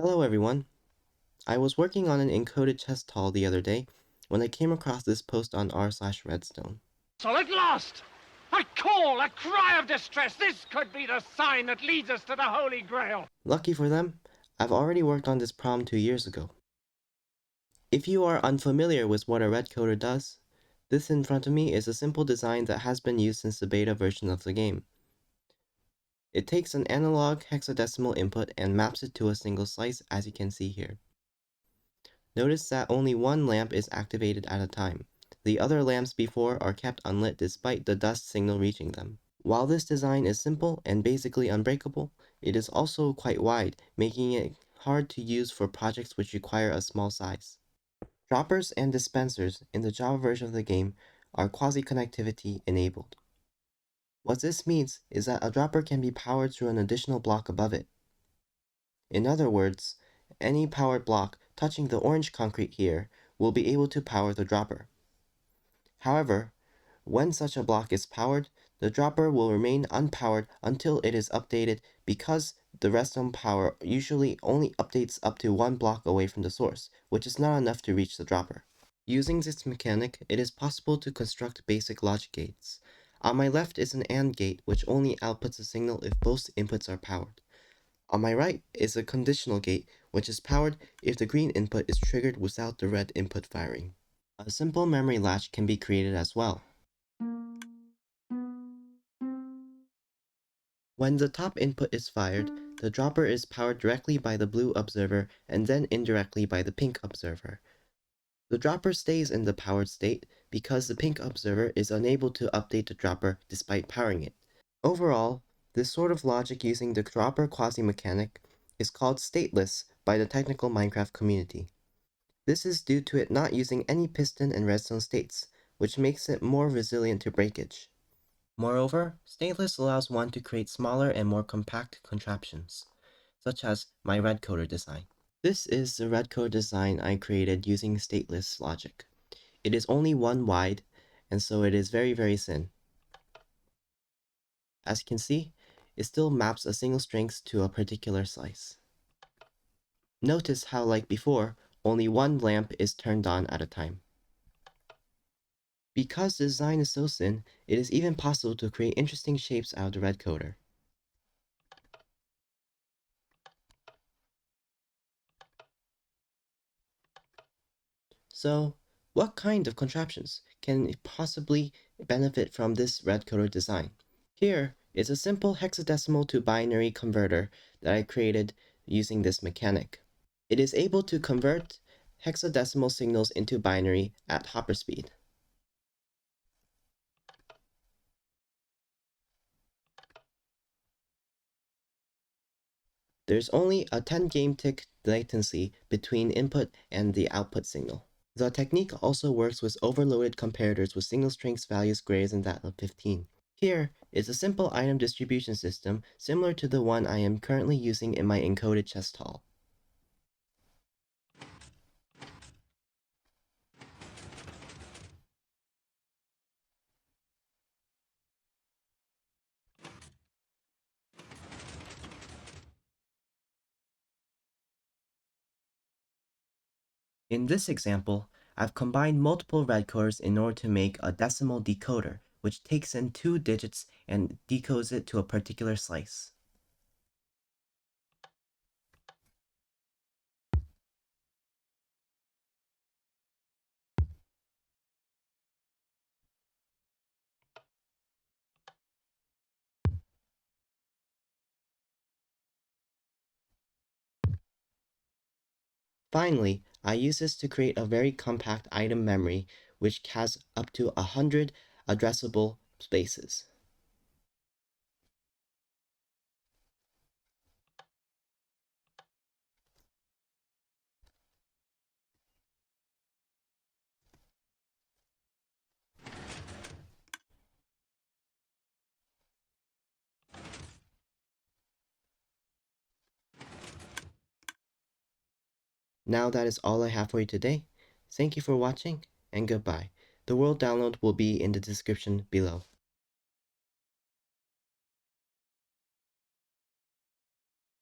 Hello everyone. I was working on an encoded chess tall the other day when I came across this post on r/redstone. So at last! A call, a cry of distress! This could be the sign that leads us to the Holy Grail! Lucky for them, I've already worked on this problem 2 years ago. If you are unfamiliar with what a redcoder does, this in front of me is a simple design that has been used since the beta version of the game. It takes an analog hexadecimal input and maps it to a single slice, as you can see here. Notice that only one lamp is activated at a time. The other lamps before are kept unlit despite the dust signal reaching them. While this design is simple and basically unbreakable, it is also quite wide, making it hard to use for projects which require a small size. Droppers and dispensers in the Java version of the game are quasi-connectivity enabled. What this means is that a dropper can be powered through an additional block above it. In other words, any powered block touching the orange concrete here will be able to power the dropper. However, when such a block is powered, the dropper will remain unpowered until it is updated because the redstone power usually only updates up to one block away from the source, which is not enough to reach the dropper. Using this mechanic, it is possible to construct basic logic gates. On my left is an AND gate which only outputs a signal if both inputs are powered. On my right is a conditional gate, which is powered if the green input is triggered without the red input firing. A simple memory latch can be created as well. When the top input is fired, the dropper is powered directly by the blue observer and then indirectly by the pink observer. The dropper stays in the powered state because the pink observer is unable to update the dropper despite powering it. Overall, this sort of logic using the dropper quasi-mechanic is called stateless by the technical Minecraft community. This is due to it not using any piston and redstone states, which makes it more resilient to breakage. Moreover, stateless allows one to create smaller and more compact contraptions, such as my redcoder design. This is the redcoder design I created using stateless logic. It is only 1 wide, and so it is very thin. As you can see, it still maps a single strength to a particular slice. Notice how, like before, only one lamp is turned on at a time. Because the design is so thin, it is even possible to create interesting shapes out of the redcoder. So, what kind of contraptions can possibly benefit from this redcoder design? Here is a simple hexadecimal to binary converter that I created using this mechanic. It is able to convert hexadecimal signals into binary at hopper speed. There's only a 10 game tick latency between input and the output signal. The technique also works with overloaded comparators with single strength values greater than that of 15. Here is a simple item distribution system similar to the one I am currently using in my encoded chest hall. In this example, I've combined multiple redcoders in order to make a decimal decoder, which takes in 2 digits and decodes it to a particular slice. Finally, I use this to create a very compact item memory which has up to 100 addressable spaces. Now that is all I have for you today. Thank you for watching, and goodbye. The world download will be in the description below.